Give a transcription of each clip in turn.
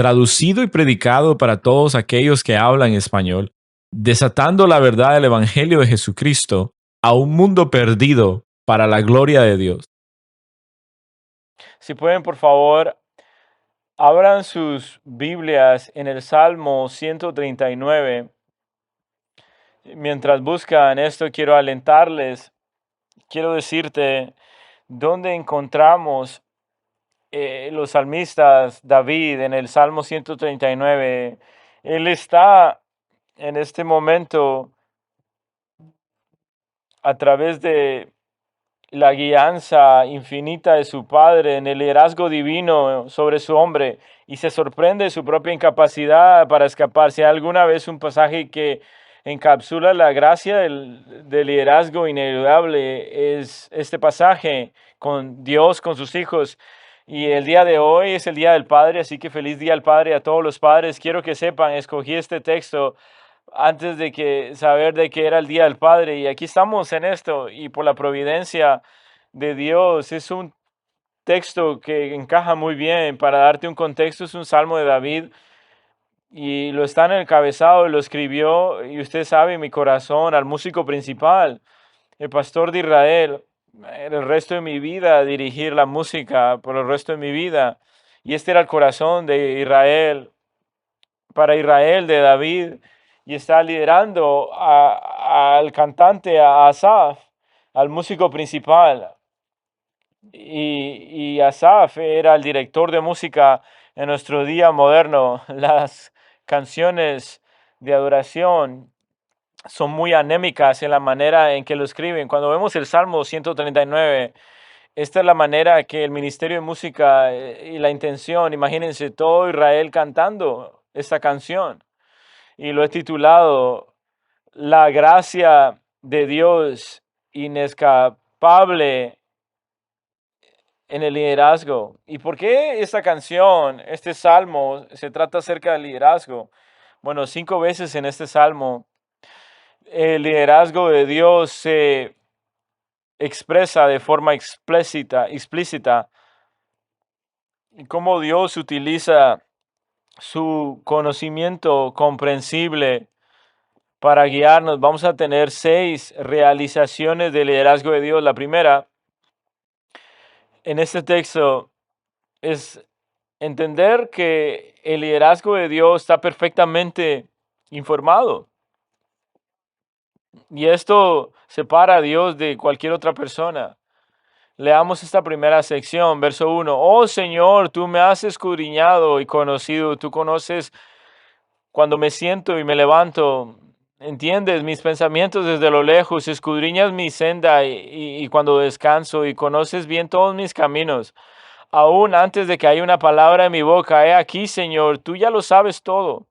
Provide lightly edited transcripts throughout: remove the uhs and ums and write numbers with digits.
traducido y predicado para todos aquellos que hablan español, desatando la verdad del Evangelio de Jesucristo a un mundo perdido para la gloria de Dios. Si pueden, por favor, abran sus Biblias en el Salmo 139. Mientras buscan esto, quiero alentarles, quiero decirte dónde encontramos los salmistas David en el Salmo 139. Él está en este momento a través de la guianza infinita de su Padre, en el liderazgo divino sobre su hombre, y se sorprende de su propia incapacidad para escapar. Si hay alguna vez un pasaje que encapsula la gracia del liderazgo ineludable, es este pasaje con Dios, con sus hijos. Y el día de hoy es el Día del Padre, así que feliz Día al Padre a todos los padres. Quiero que sepan, escogí este texto antes de que saber de que era el Día del Padre, y aquí estamos en esto, y por la providencia de Dios es un texto que encaja muy bien. Para darte un contexto, es un salmo de David y lo está en el encabezado, lo escribió, y usted sabe, mi corazón, al músico principal, el pastor de Israel, el resto de mi vida, dirigir la música por el resto de mi vida. Y este era el corazón de Israel, para Israel, de David, y está liderando al cantante, a Asaf, al músico principal. Y Asaf era el director de música en nuestro día moderno. Las canciones de adoración son muy anémicas en la manera en que lo escriben. Cuando vemos el Salmo 139, esta es la manera que el ministerio de música y la intención, imagínense todo Israel cantando esta canción. Y lo he titulado La gracia de Dios inescapable en el liderazgo. ¿Y por qué esta canción, este salmo, se trata acerca del liderazgo? Bueno, 5 veces en este salmo el liderazgo de Dios se expresa de forma explícita, y cómo Dios utiliza su conocimiento comprensible para guiarnos. Vamos a tener 6 realizaciones del liderazgo de Dios. La primera, en este texto, es entender que el liderazgo de Dios está perfectamente informado. Y esto separa a Dios de cualquier otra persona. Leamos esta primera sección, verso 1. Oh Señor, tú me has escudriñado y conocido. Tú conoces cuando me siento y me levanto. Entiendes mis pensamientos desde lo lejos. Escudriñas mi senda y cuando descanso, y conoces bien todos mis caminos. Aún antes de que haya una palabra en mi boca, he aquí, Señor, tú ya lo sabes todo.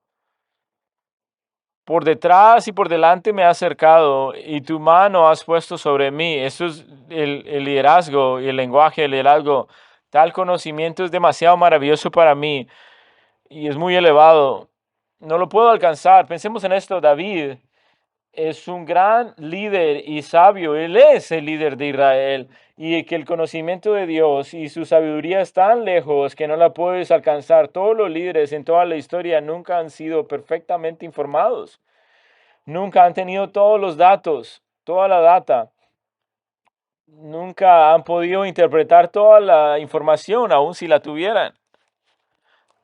Por detrás y por delante me has cercado, y tu mano has puesto sobre mí. Eso es el liderazgo y el lenguaje del liderazgo. Tal conocimiento es demasiado maravilloso para mí y es muy elevado. No lo puedo alcanzar. Pensemos en esto. David es un gran líder y sabio. Él es el líder de Israel, y que el conocimiento de Dios y su sabiduría es tan lejos que no la puedes alcanzar. Todos los líderes en toda la historia nunca han sido perfectamente informados. Nunca han tenido todos los datos, toda la data. Nunca han podido interpretar toda la información, aun si la tuvieran.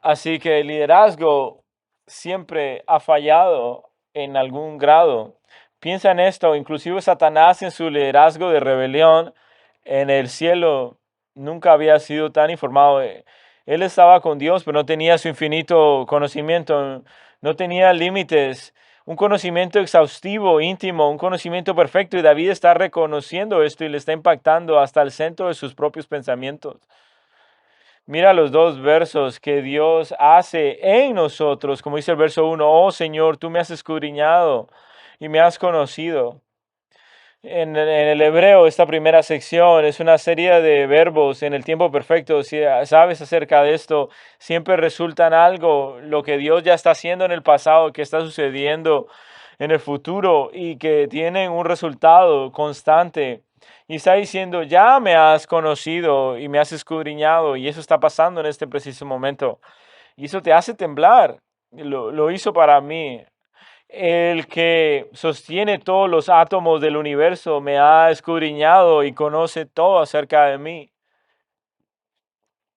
Así que el liderazgo siempre ha fallado en algún grado. Piensa en esto, inclusive Satanás en su liderazgo de rebelión en el cielo nunca había sido tan informado. Él estaba con Dios, pero no tenía su infinito conocimiento, no tenía límites, un conocimiento exhaustivo, íntimo, un conocimiento perfecto, y David está reconociendo esto y le está impactando hasta el centro de sus propios pensamientos. Mira los 2 versos que Dios hace en nosotros, como dice el verso 1. Oh Señor, tú me has escudriñado y me has conocido. En el hebreo, esta primera sección es una serie de verbos en el tiempo perfecto. Si sabes acerca de esto, siempre resulta en algo lo que Dios ya está haciendo en el pasado, que está sucediendo en el futuro, y que tienen un resultado constante. Y está diciendo, ya me has conocido y me has escudriñado, y eso está pasando en este preciso momento. Y eso te hace temblar. Lo hizo para mí. El que sostiene todos los átomos del universo me ha escudriñado y conoce todo acerca de mí.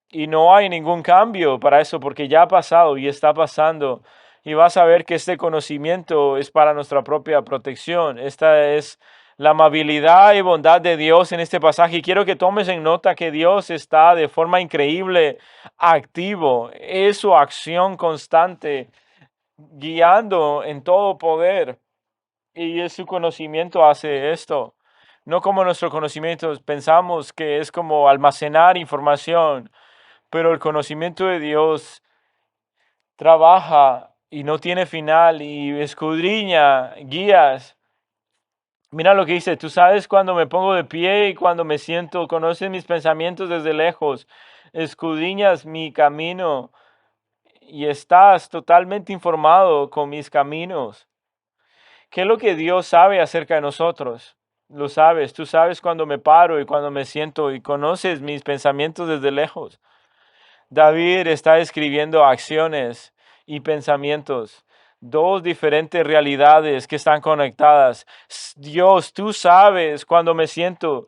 Y no hay ningún cambio para eso porque ya ha pasado y está pasando. Y vas a ver que este conocimiento es para nuestra propia protección. Esta es la amabilidad y bondad de Dios en este pasaje. Y quiero que tomes en nota que Dios está de forma increíble activo. Es su acción constante, guiando en todo poder. Y es su conocimiento hace esto. No como nuestro conocimiento, pensamos que es como almacenar información, pero el conocimiento de Dios trabaja y no tiene final y escudriña, guías. Mira lo que dice, tú sabes cuando me pongo de pie y cuando me siento, conoces mis pensamientos desde lejos, escudriñas mi camino y estás totalmente informado con mis caminos. ¿Qué es lo que Dios sabe acerca de nosotros? Lo sabes, tú sabes cuando me paro y cuando me siento y conoces mis pensamientos desde lejos. David está escribiendo acciones y pensamientos, dos diferentes realidades que están conectadas. Dios, tú sabes cuando me siento.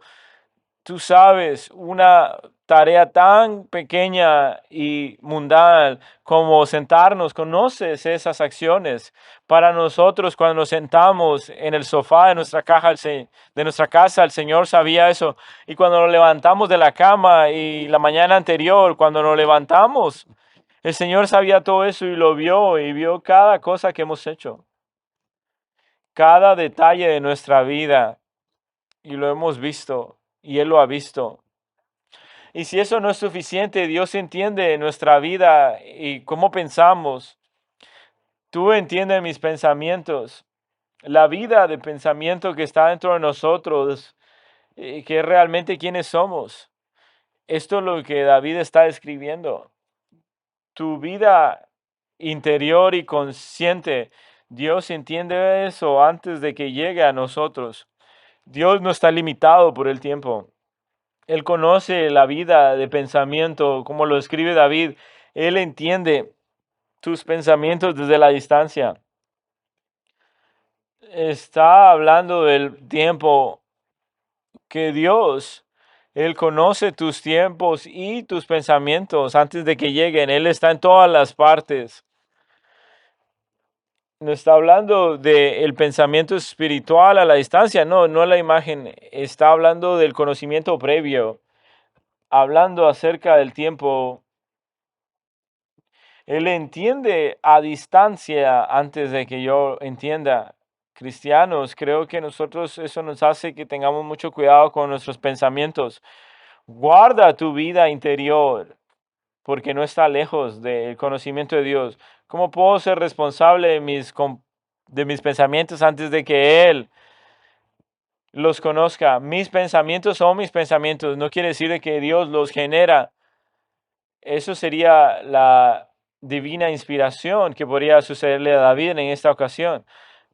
Tú sabes, una tarea tan pequeña y mundana como sentarnos, conoces esas acciones. Para nosotros, cuando nos sentamos en el sofá de nuestra de nuestra casa, el Señor sabía eso. Y cuando nos levantamos de la cama y la mañana anterior, cuando nos levantamos, el Señor sabía todo eso y lo vio y vio cada cosa que hemos hecho, cada detalle de nuestra vida y lo hemos visto y Él lo ha visto. Y si eso no es suficiente, Dios entiende nuestra vida y cómo pensamos. Tú entiendes mis pensamientos, la vida de pensamiento que está dentro de nosotros, que es realmente quiénes somos. Esto es lo que David está escribiendo. Tu vida interior y consciente, Dios entiende eso antes de que llegue a nosotros. Dios no está limitado por el tiempo. Él conoce la vida de pensamiento, como lo escribe David. Él entiende tus pensamientos desde la distancia. Está hablando del tiempo que Dios, Él conoce tus tiempos y tus pensamientos antes de que lleguen. Él está en todas las partes. No está hablando del pensamiento espiritual a la distancia, no la imagen. Está hablando del conocimiento previo, hablando acerca del tiempo. Él entiende a distancia antes de que yo entienda. Cristianos, creo que nosotros eso nos hace que tengamos mucho cuidado con nuestros pensamientos. Guarda tu vida interior porque no está lejos del conocimiento de Dios. ¿Cómo puedo ser responsable de mis pensamientos antes de que Él los conozca? Mis pensamientos son mis pensamientos. No quiere decir que Dios los genera. Eso sería la divina inspiración que podría sucederle a David en esta ocasión.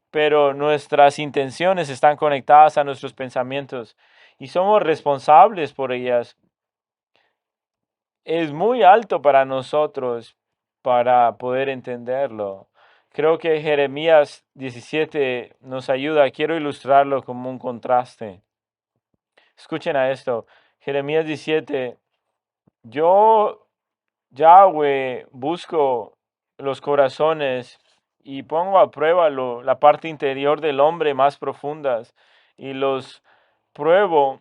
Pero nuestras intenciones están conectadas a nuestros pensamientos y somos responsables por ellas. Es muy alto para nosotros para poder entenderlo. Creo que Jeremías 17 nos ayuda. Quiero ilustrarlo como un contraste. Escuchen a esto. Jeremías 17. Yo, Yahweh, busco los corazones y pongo a prueba la parte interior del hombre más profundas y los pruebo.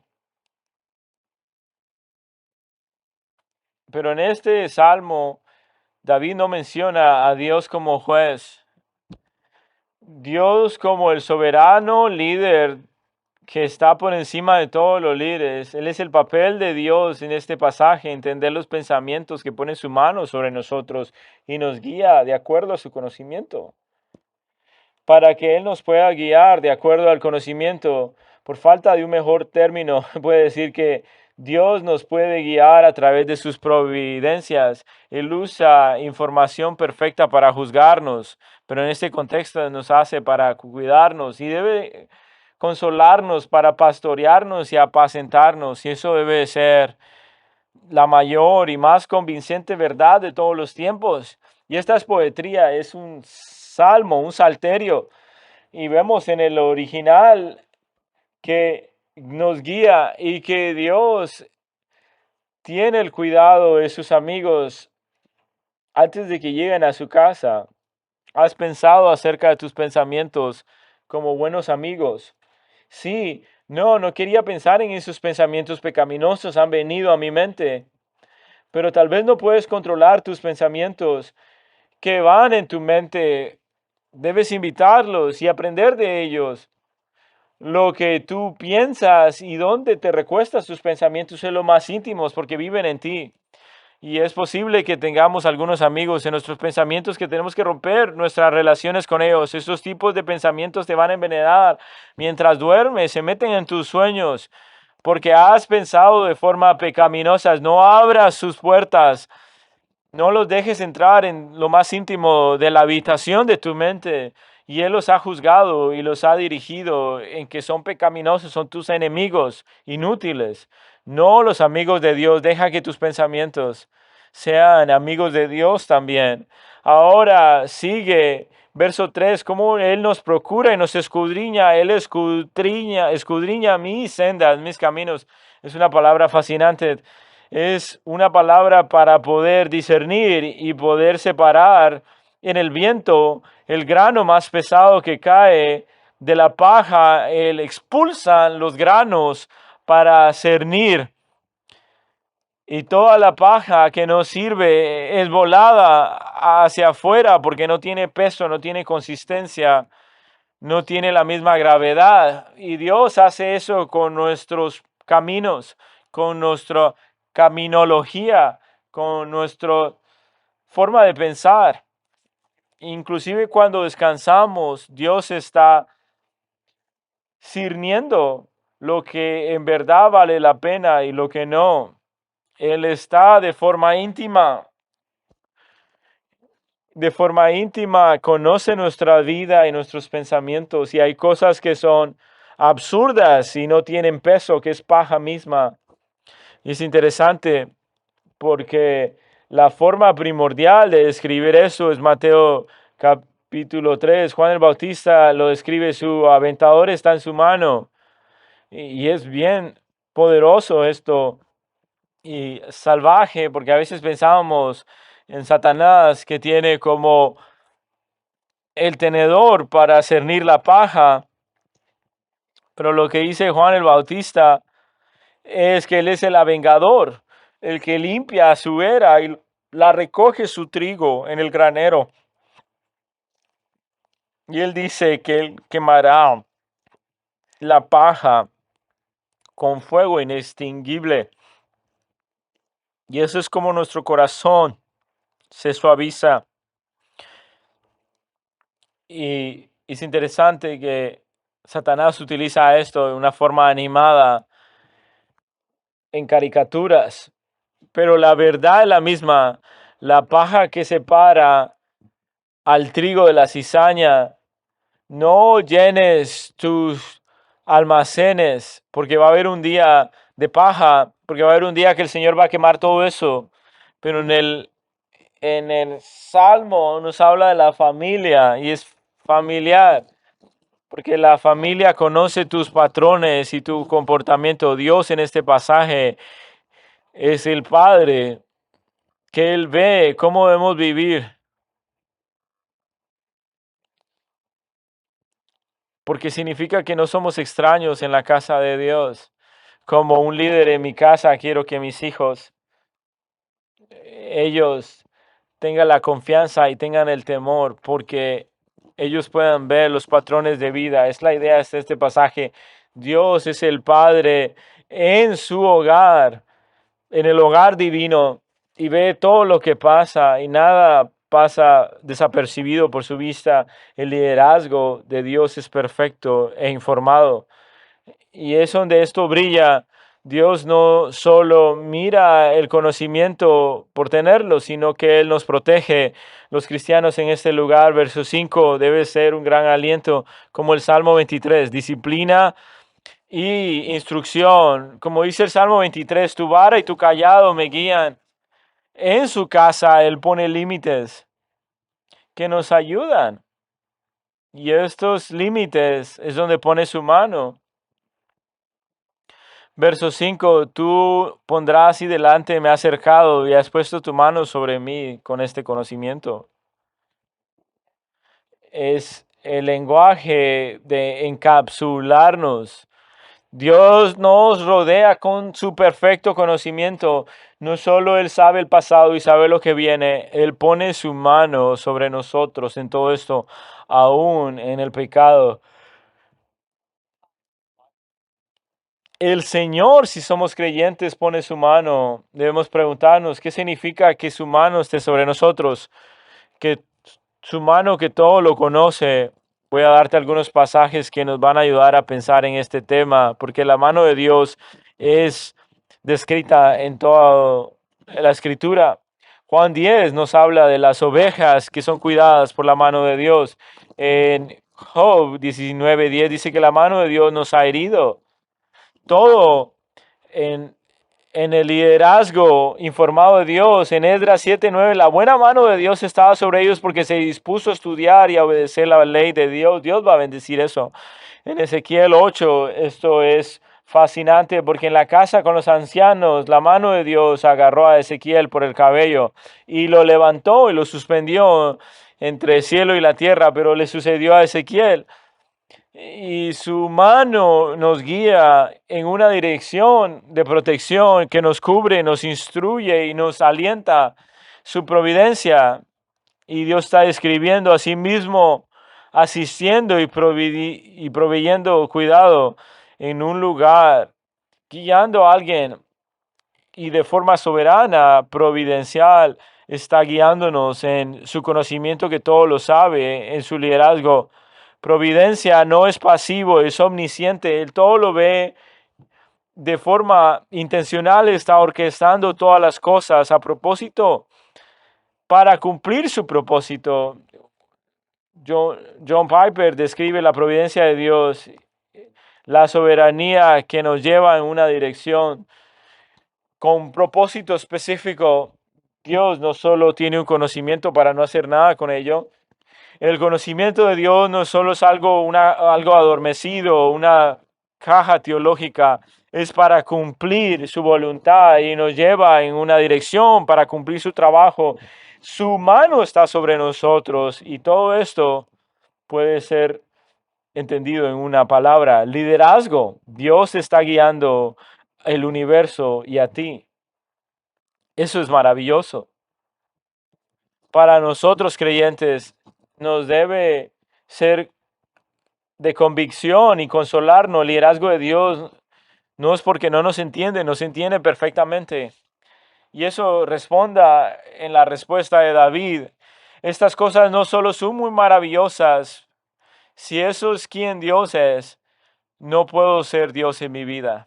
Pero en este salmo, David no menciona a Dios como juez. Dios como el soberano líder que está por encima de todos los líderes. Él es el papel de Dios en este pasaje, entender los pensamientos que pone su mano sobre nosotros y nos guía de acuerdo a su conocimiento. Para que Él nos pueda guiar de acuerdo al conocimiento, por falta de un mejor término, puede decir que Dios nos puede guiar a través de sus providencias. Él usa información perfecta para juzgarnos, pero en este contexto nos hace para cuidarnos y debe consolarnos para pastorearnos y apacentarnos. Y eso debe ser la mayor y más convincente verdad de todos los tiempos. Y esta es poetría, es un salmo, un salterio. Y vemos en el original que nos guía y que Dios tiene el cuidado de sus amigos antes de que lleguen a su casa. ¿Has pensado acerca de tus pensamientos como buenos amigos? Sí, no quería pensar en esos pensamientos pecaminosos, han venido a mi mente, pero tal vez no puedes controlar tus pensamientos que van en tu mente. Debes invitarlos y aprender de ellos. Lo que tú piensas y dónde te recuestas tus pensamientos en lo más íntimos porque viven en ti. Y es posible que tengamos algunos amigos en nuestros pensamientos que tenemos que romper nuestras relaciones con ellos. Esos tipos de pensamientos te van a envenenar mientras duermes, se meten en tus sueños porque has pensado de forma pecaminosa. No abras sus puertas, no los dejes entrar en lo más íntimo de la habitación de tu mente. Y Él los ha juzgado y los ha dirigido en que son pecaminosos, son tus enemigos inútiles, no los amigos de Dios. Deja que tus pensamientos sean amigos de Dios también. Ahora sigue verso 3, cómo Él nos procura y nos escudriña. Él escudriña mis sendas, mis caminos. Es una palabra fascinante. Es una palabra para poder discernir y poder separar en el viento el grano más pesado que cae de la paja. Él expulsan los granos para cernir, y toda la paja que no sirve es volada hacia afuera porque no tiene peso, no tiene consistencia, no tiene la misma gravedad. Y Dios hace eso con nuestros caminos, con nuestra caminología, con nuestra forma de pensar. Inclusive cuando descansamos, Dios está discerniendo lo que en verdad vale la pena y lo que no. Él está de forma íntima, conoce nuestra vida y nuestros pensamientos, y hay cosas que son absurdas y no tienen peso, que es paja misma. Y es interesante porque la forma primordial de describir eso es Mateo capítulo 3. Juan el Bautista lo describe: su aventador está en su mano. Y es bien poderoso esto y salvaje, porque a veces pensábamos en Satanás, que tiene como el tenedor para cernir la paja, pero lo que dice Juan el Bautista es que él es el avengador, el que limpia su era y la recoge su trigo en el granero. Y él dice que él quemará la paja con fuego inextinguible. Y eso es como nuestro corazón se suaviza. Y es interesante que Satanás utiliza esto de una forma animada en caricaturas, pero la verdad es la misma. La paja que separa al trigo de la cizaña. No llenes tus almacenes, porque va a haber un día de paja, porque va a haber un día que el Señor va a quemar todo eso. Pero en el Salmo nos habla de la familia y es familiar, porque la familia conoce tus patrones y tu comportamiento. Dios en este pasaje es el Padre, que Él ve cómo debemos vivir, porque significa que no somos extraños en la casa de Dios. Como un líder en mi casa, quiero que mis hijos, ellos tengan la confianza y tengan el temor, porque ellos puedan ver los patrones de vida. Es la idea de este pasaje. Dios es el Padre en su hogar, en el hogar divino, y ve todo lo que pasa y nada pasa desapercibido por su vista. El liderazgo de Dios es perfecto e informado. Y es donde esto brilla. Dios no solo mira el conocimiento por tenerlo, sino que Él nos protege. Los cristianos en este lugar, verso 5, debe ser un gran aliento, como el Salmo 23, disciplina y instrucción. Como dice el Salmo 23, tu vara y tu callado me guían. En su casa Él pone límites. que nos ayudan. Y estos límites es donde pone su mano. Verso 5, tú pondrás y delante me has acercado y has puesto tu mano sobre mí con este conocimiento. Es el lenguaje de encapsularnos. Dios nos rodea con su perfecto conocimiento. No solo Él sabe el pasado y sabe lo que viene, Él pone su mano sobre nosotros en todo esto, aún en el pecado. El Señor, si somos creyentes, pone su mano. Debemos preguntarnos qué significa que su mano esté sobre nosotros, que su mano que todo lo conoce. Voy a darte algunos pasajes que nos van a ayudar a pensar en este tema, porque la mano de Dios es descrita en toda la escritura. Juan 10 nos habla de las ovejas que son cuidadas por la mano de Dios. En Job 19:10 dice que la mano de Dios nos ha herido. Todo en, en el liderazgo informado de Dios. En Esdras 7:9, la buena mano de Dios estaba sobre ellos porque se dispuso a estudiar y a obedecer la ley de Dios. Dios va a bendecir eso. En Ezequiel 8, esto es fascinante porque en la casa con los ancianos, la mano de Dios agarró a Ezequiel por el cabello y lo levantó y lo suspendió entre el cielo y la tierra, pero le sucedió a Ezequiel. Y su mano nos guía en una dirección de protección que nos cubre, nos instruye y nos alienta. Su providencia. Y Dios está escribiendo a sí mismo, asistiendo y proveyendo cuidado en un lugar, guiando a alguien y de forma soberana, providencial, está guiándonos en su conocimiento que todo lo sabe, en su liderazgo. Providencia no es pasivo, es omnisciente, Él todo lo ve de forma intencional, está orquestando todas las cosas a propósito para cumplir su propósito. John Piper describe la providencia de Dios, la soberanía que nos lleva en una dirección con propósito específico. Dios no solo tiene un conocimiento para no hacer nada con ello. El conocimiento de Dios no solo es algo adormecido, una caja teológica, es para cumplir su voluntad y nos lleva en una dirección para cumplir su trabajo. Su mano está sobre nosotros y todo esto puede ser entendido en una palabra: liderazgo. Dios está guiando el universo y a ti. Eso es maravilloso. Para nosotros creyentes nos debe ser de convicción y consolarnos. El liderazgo de Dios no es porque no nos entiende, nos entiende perfectamente. Y eso responda en la respuesta de David. Estas cosas no solo son muy maravillosas. Si eso es quien Dios es, no puedo ser Dios en mi vida.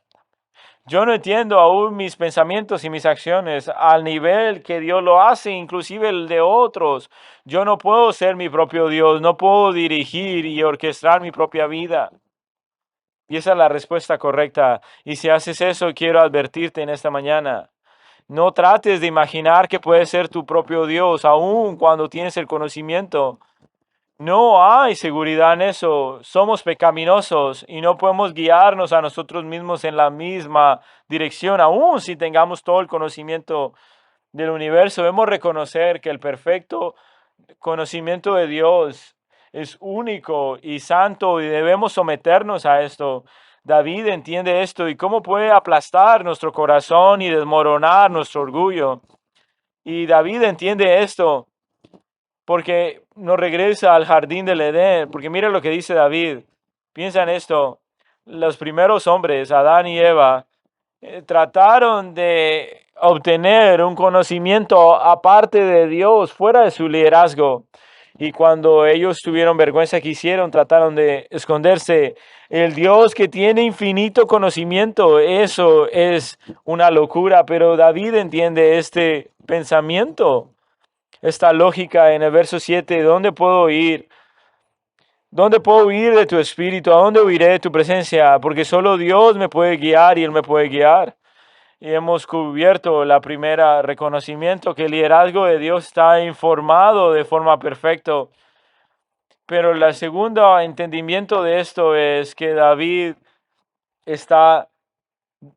Yo no entiendo aún mis pensamientos y mis acciones al nivel que Dios lo hace, inclusive el de otros. Yo no puedo ser mi propio Dios, no puedo dirigir y orquestar mi propia vida. Y esa es la respuesta correcta. Y si haces eso, quiero advertirte en esta mañana: no trates de imaginar que puedes ser tu propio Dios, aun cuando tienes el conocimiento. No hay seguridad en eso. Somos pecaminosos y no podemos guiarnos a nosotros mismos en la misma dirección, aun si tengamos todo el conocimiento del universo. Debemos reconocer que el perfecto conocimiento de Dios es único y santo y debemos someternos a esto. David entiende esto y cómo puede aplastar nuestro corazón y desmoronar nuestro orgullo. Y David entiende esto porque nos regresa al jardín del Edén, porque mira lo que dice David. Piensa en esto: los primeros hombres, Adán y Eva, trataron de obtener un conocimiento aparte de Dios, fuera de su liderazgo. Y cuando ellos tuvieron vergüenza, ¿qué hicieron? Trataron de esconderse. El Dios que tiene infinito conocimiento, eso es una locura, pero David entiende este pensamiento, esta lógica en el verso 7. ¿Dónde puedo ir? ¿Dónde puedo huir de tu espíritu? ¿A dónde huiré de tu presencia? Porque solo Dios me puede guiar y Él me puede guiar. Y hemos cubierto la primera reconocimiento que el liderazgo de Dios está informado de forma perfecta. Pero la segunda entendimiento de esto es que David está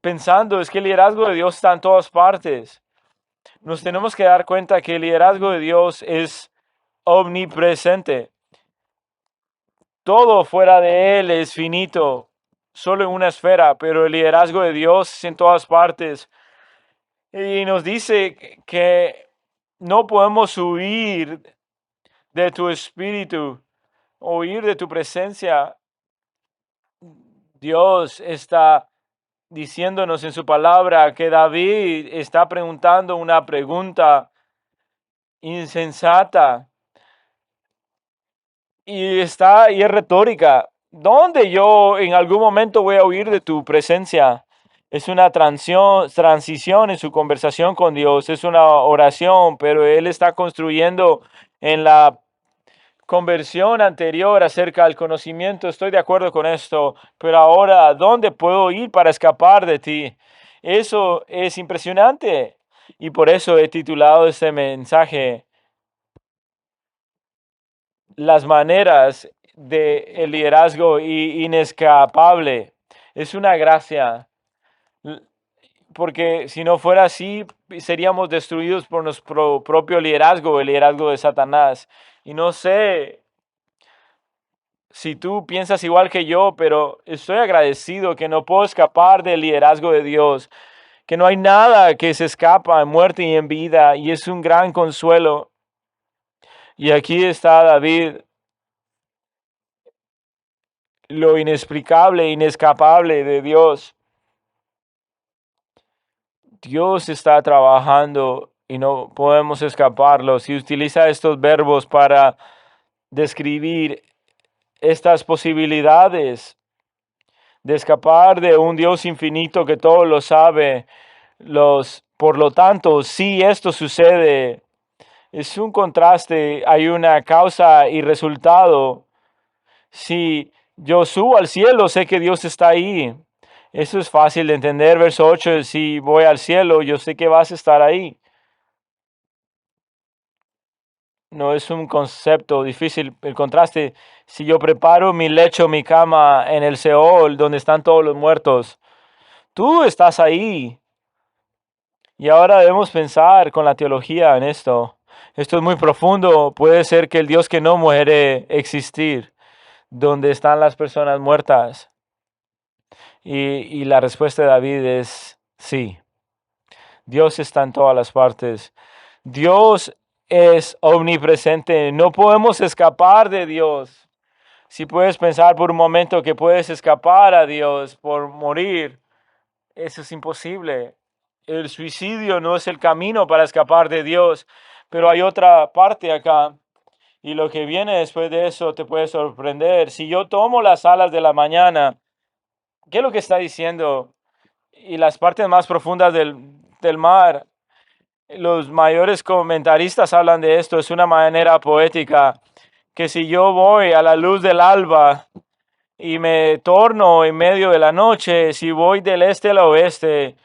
pensando es que el liderazgo de Dios está en todas partes. Nos tenemos que dar cuenta que el liderazgo de Dios es omnipresente. Todo fuera de Él es finito, solo en una esfera, pero el liderazgo de Dios es en todas partes. Y nos dice que no podemos huir de tu espíritu, huir de tu presencia. Dios está diciéndonos en su palabra que David está preguntando una pregunta insensata y es retórica. ¿Dónde yo en algún momento voy a huir de tu presencia? Es una transición en su conversación con Dios, es una oración, pero él está construyendo en la conversión anterior acerca del conocimiento. Estoy de acuerdo con esto, pero ahora, ¿dónde puedo ir para escapar de ti? Eso es impresionante y por eso he titulado este mensaje Las maneras del liderazgo inescapable. Es una gracia, porque si no fuera así, seríamos destruidos por nuestro propio liderazgo, el liderazgo de Satanás. Y no sé si tú piensas igual que yo, pero estoy agradecido que no puedo escapar del liderazgo de Dios, que no hay nada que se escapa en muerte y en vida, y es un gran consuelo. Y aquí está David, lo inexplicable, inescapable de Dios. Dios está trabajando y no podemos escaparlo. Si utiliza estos verbos para describir estas posibilidades de escapar de un Dios infinito que todo lo sabe, por lo tanto, si esto sucede, es un contraste, hay una causa y resultado. Si yo subo al cielo, sé que Dios está ahí. Eso es fácil de entender. Verso 8, si voy al cielo, yo sé que vas a estar ahí. No es un concepto difícil. El contraste, si yo preparo mi lecho, mi cama en el Seol, donde están todos los muertos, tú estás ahí. Y ahora debemos pensar con la teología en esto. Esto es muy profundo. Puede ser que el Dios que no muere existir, donde están las personas muertas. Y la respuesta de David es sí. Dios está en todas las partes. Dios es omnipresente. No podemos escapar de Dios. Si puedes pensar por un momento que puedes escapar a Dios por morir, eso es imposible. El suicidio no es el camino para escapar de Dios, pero hay otra parte acá. Y lo que viene después de eso te puede sorprender. Si yo tomo las alas de la mañana, ¿qué es lo que está diciendo? Y las partes más profundas del mar. Los mayores comentaristas hablan de esto. Es una manera poética que si yo voy a la luz del alba y me torno en medio de la noche, si voy del este al oeste,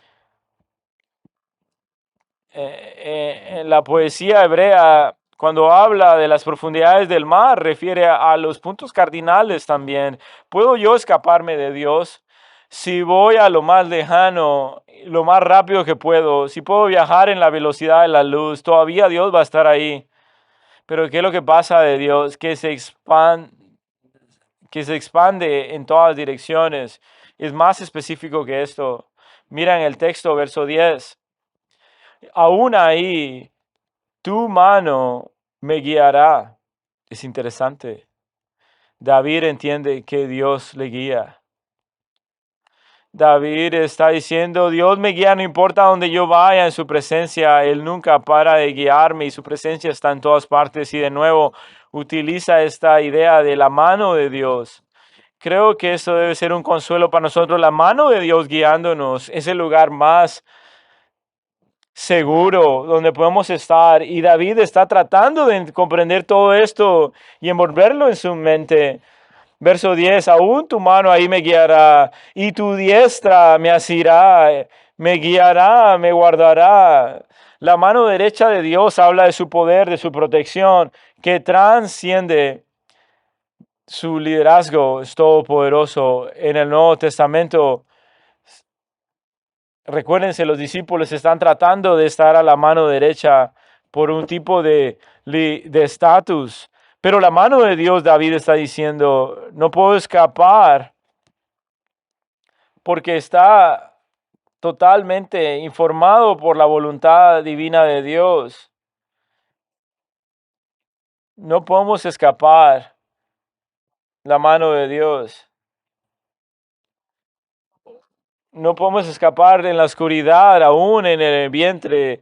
en la poesía hebrea, cuando habla de las profundidades del mar, refiere a los puntos cardinales también. ¿Puedo yo escaparme de Dios? Si voy a lo más lejano, lo más rápido que puedo, si puedo viajar en la velocidad de la luz, todavía Dios va a estar ahí. Pero ¿qué es lo que pasa de Dios? Que se expande en todas direcciones. Es más específico que esto. Mira en el texto, verso 10. Aún ahí, tu mano me guiará. Es interesante. David entiende que Dios le guía. David está diciendo, Dios me guía, no importa donde yo vaya en su presencia, Él nunca para de guiarme y su presencia está en todas partes. Y de nuevo utiliza esta idea de la mano de Dios. Creo que eso debe ser un consuelo para nosotros. La mano de Dios guiándonos es el lugar más seguro donde podemos estar. Y David está tratando de comprender todo esto y envolverlo en su mente. Verso 10, aún tu mano ahí me guiará y tu diestra me asirá. me guiará, me guardará. La mano derecha de Dios habla de su poder, de su protección, que transciende su liderazgo, es todopoderoso. En el Nuevo Testamento, recuérdense, los discípulos están tratando de estar a la mano derecha por un tipo de estatus. Pero la mano de Dios, David está diciendo, no puedo escapar porque está totalmente informado por la voluntad divina de Dios. No podemos escapar la mano de Dios. No podemos escapar en la oscuridad, aún en el vientre,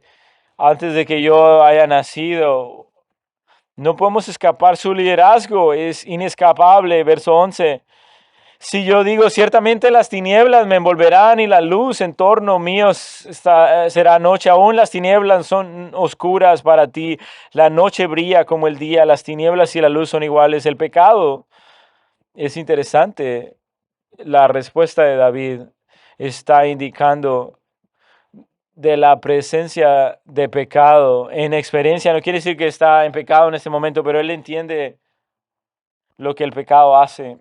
antes de que yo haya nacido. No podemos escapar. Su liderazgo es inescapable. Verso 11. Si yo digo, ciertamente las tinieblas me envolverán y la luz en torno mío será noche, aún las tinieblas son oscuras para ti, la noche brilla como el día, las tinieblas y la luz son iguales. El pecado es interesante. La respuesta de David está indicando de la presencia de pecado en experiencia. No quiere decir que está en pecado en este momento, pero él entiende lo que el pecado hace.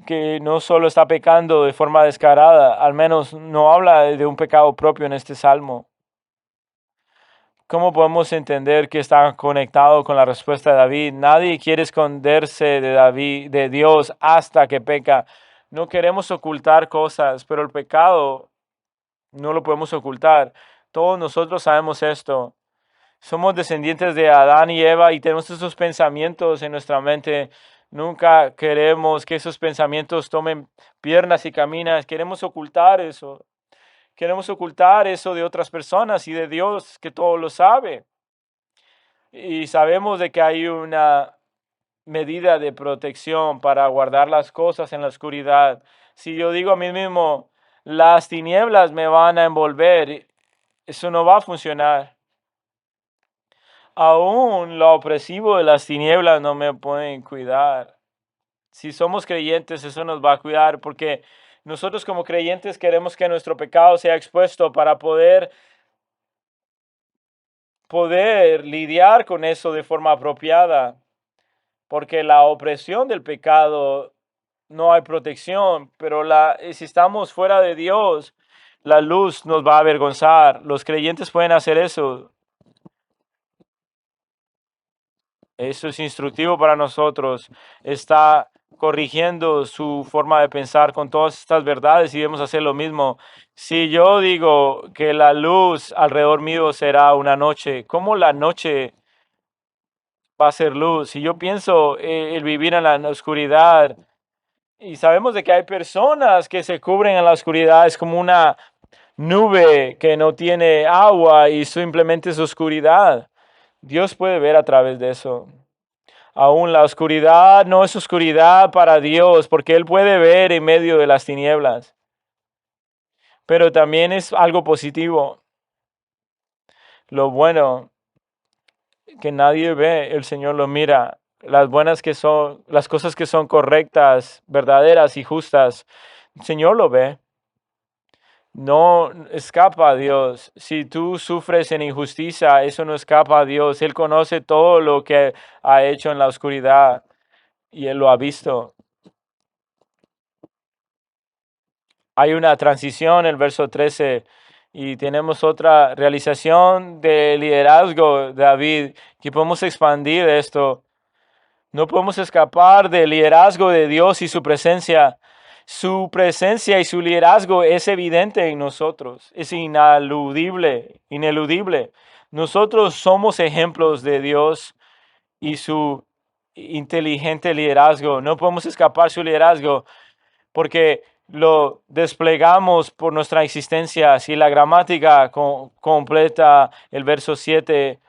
Que no solo está pecando de forma descarada, al menos no habla de un pecado propio en este salmo. ¿Cómo podemos entender que está conectado con la respuesta de David? Nadie quiere esconderse de Dios hasta que peca. No queremos ocultar cosas, pero el pecado no lo podemos ocultar. Todos nosotros sabemos esto. Somos descendientes de Adán y Eva y tenemos esos pensamientos en nuestra mente. Nunca queremos que esos pensamientos tomen piernas y caminas. Queremos ocultar eso. Queremos ocultar eso de otras personas y de Dios, que todo lo sabe. Y sabemos de que hay una medida de protección para guardar las cosas en la oscuridad. Si yo digo a mí mismo, las tinieblas me van a envolver, eso no va a funcionar. Aún lo opresivo de las tinieblas no me pueden cuidar. Si somos creyentes, eso nos va a cuidar porque nosotros como creyentes queremos que nuestro pecado sea expuesto para poder lidiar con eso de forma apropiada. Porque la opresión del pecado no hay protección, pero si estamos fuera de Dios, la luz nos va a avergonzar. Los creyentes pueden hacer eso. Eso es instructivo para nosotros. Está corrigiendo su forma de pensar con todas estas verdades y debemos hacer lo mismo. Si yo digo que la luz alrededor mío será una noche, ¿cómo la noche va a ser luz? Si yo pienso el vivir en la oscuridad y sabemos de que hay personas que se cubren en la oscuridad, es como una nube que no tiene agua y simplemente es oscuridad. Dios puede ver a través de eso. Aún la oscuridad no es oscuridad para Dios, porque Él puede ver en medio de las tinieblas. Pero también es algo positivo. Lo bueno que nadie ve, el Señor lo mira. Las buenas que son, las cosas que son correctas, verdaderas y justas, el Señor lo ve. No escapa a Dios. Si tú sufres en injusticia, eso no escapa a Dios. Él conoce todo lo que ha hecho en la oscuridad y Él lo ha visto. Hay una transición en el verso 13 y tenemos otra realización de liderazgo de David que podemos expandir esto. No podemos escapar del liderazgo de Dios y su presencia. Su presencia y su liderazgo es evidente en nosotros, es ineludible. Nosotros somos ejemplos de Dios y su inteligente liderazgo. No podemos escapar su liderazgo porque lo desplegamos por nuestra existencia. Si la gramática completa el verso 7,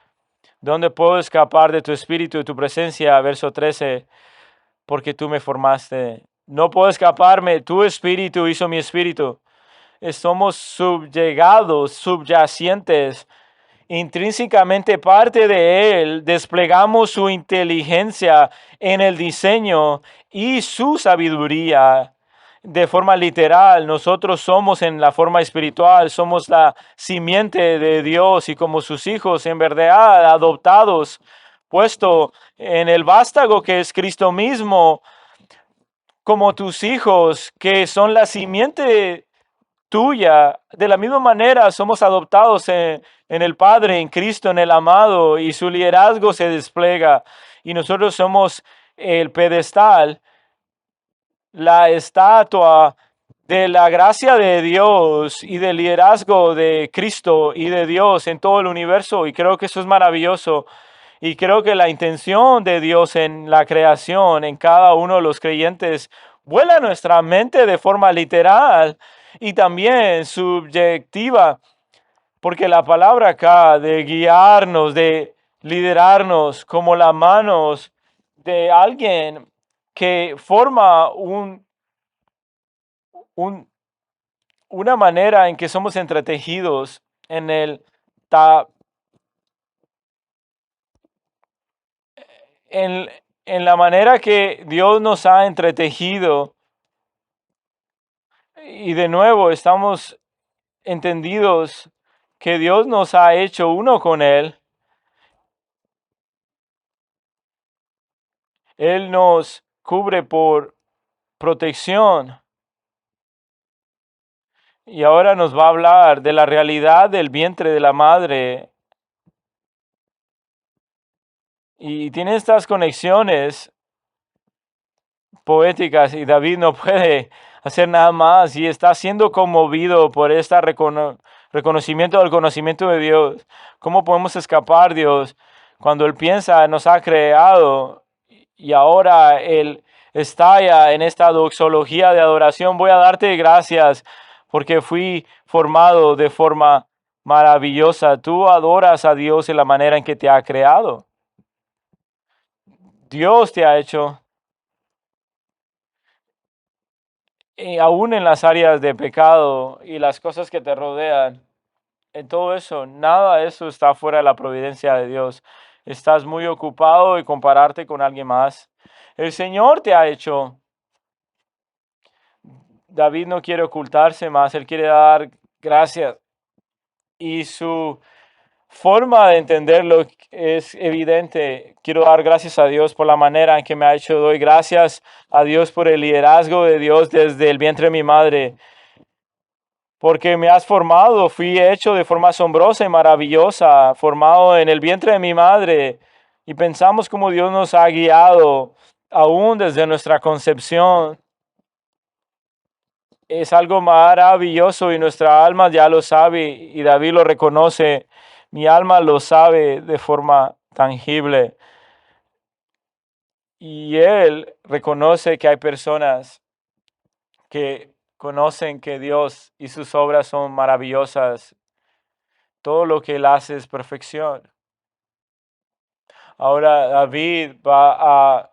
¿dónde puedo escapar de tu espíritu, de tu presencia? Verso 13, porque tú me formaste. No puedo escaparme, tu espíritu hizo mi espíritu. Somos subyacentes, intrínsecamente parte de Él. Desplegamos su inteligencia en el diseño y su sabiduría. de forma literal, nosotros somos en la forma espiritual, somos la simiente de Dios y como sus hijos en verdad adoptados, puesto en el vástago que es Cristo mismo, como tus hijos que son la simiente tuya. De la misma manera somos adoptados en el Padre, en Cristo, en el amado, y su liderazgo se despliega. Y nosotros somos el pedestal, la estatua de la gracia de Dios y del liderazgo de Cristo y de Dios en todo el universo. Y creo que eso es maravilloso. Y creo que la intención de Dios en la creación, en cada uno de los creyentes, vuela nuestra mente de forma literal y también subjetiva, porque la palabra acá de guiarnos, de liderarnos como las manos de alguien que forma un, una manera en que somos entretejidos en ta- en, en la manera que Dios nos ha entretejido. Y de nuevo estamos entendidos que Dios nos ha hecho uno con Él. Él nos cubre por protección. Y ahora nos va a hablar de la realidad del vientre de la madre. Y tiene estas conexiones poéticas y David no puede hacer nada más y está siendo conmovido por este reconocimiento del conocimiento de Dios. ¿Cómo podemos escapar, Dios, cuando Él piensa, nos ha creado y ahora Él estalla en esta doxología de adoración? Voy a darte gracias porque fui formado de forma maravillosa. Tú adoras a Dios en la manera en que te ha creado. Dios te ha hecho. Y aún en las áreas de pecado y las cosas que te rodean, en todo eso, nada de eso está fuera de la providencia de Dios. Estás muy ocupado y compararte con alguien más. El Señor te ha hecho. David no quiere ocultarse más, él quiere dar gracias. Y su forma de entenderlo es evidente. Quiero dar gracias a Dios por la manera en que me ha hecho. Doy gracias a Dios por el liderazgo de Dios desde el vientre de mi madre. Porque me has formado, fui hecho de forma asombrosa y maravillosa, formado en el vientre de mi madre, y pensamos como Dios nos ha guiado aún desde nuestra concepción. Es algo maravilloso y nuestra alma ya lo sabe y David lo reconoce. Mi alma lo sabe de forma tangible y él reconoce que hay personas que conocen que Dios y sus obras son maravillosas. Todo lo que él hace es perfección. Ahora David va a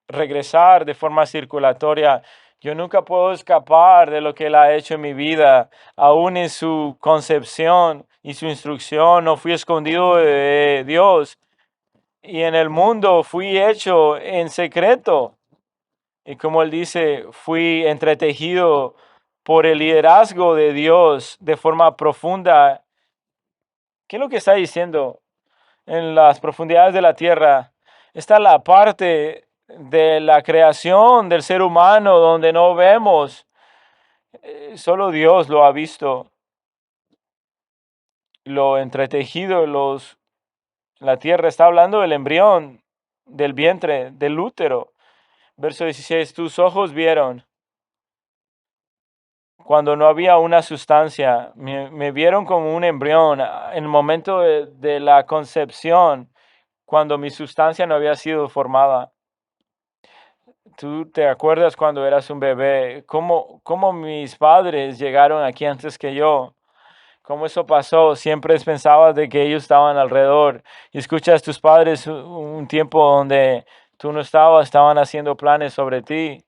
regresar de forma circulatoria. Yo nunca puedo escapar de lo que él ha hecho en mi vida, aún en su concepción y su instrucción. No fui escondido de Dios y en el mundo fui hecho en secreto. Y como él dice, fui entretejido por el liderazgo de Dios de forma profunda. ¿Qué es lo que está diciendo? En las profundidades de la tierra está la parte de la creación del ser humano donde no vemos. Solo Dios lo ha visto, lo entretejido, la tierra está hablando del embrión, del vientre, del útero. Verso 16, tus ojos vieron cuando no había una sustancia, me vieron como un embrión en el momento de la concepción, cuando mi sustancia no había sido formada. ¿Tú te acuerdas cuando eras un bebé? ¿Cómo mis padres llegaron aquí antes que yo? ¿Cómo eso pasó? Siempre pensabas de que ellos estaban alrededor. Y escuchas a tus padres un tiempo donde tú no estabas, estaban haciendo planes sobre ti.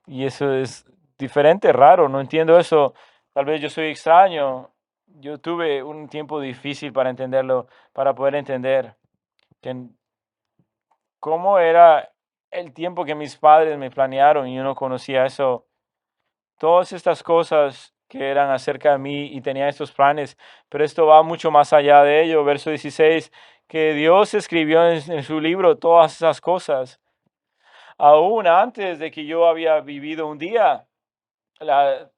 Y eso es diferente, raro, no entiendo eso. Tal vez yo soy extraño. Yo tuve un tiempo difícil para entenderlo, para poder entender que cómo era el tiempo que mis padres me planearon y yo no conocía eso. Todas estas cosas que eran acerca de mí y tenía estos planes, pero esto va mucho más allá de ello. Verso 16, que Dios escribió en su libro todas esas cosas, aún antes de que yo había vivido un día. La,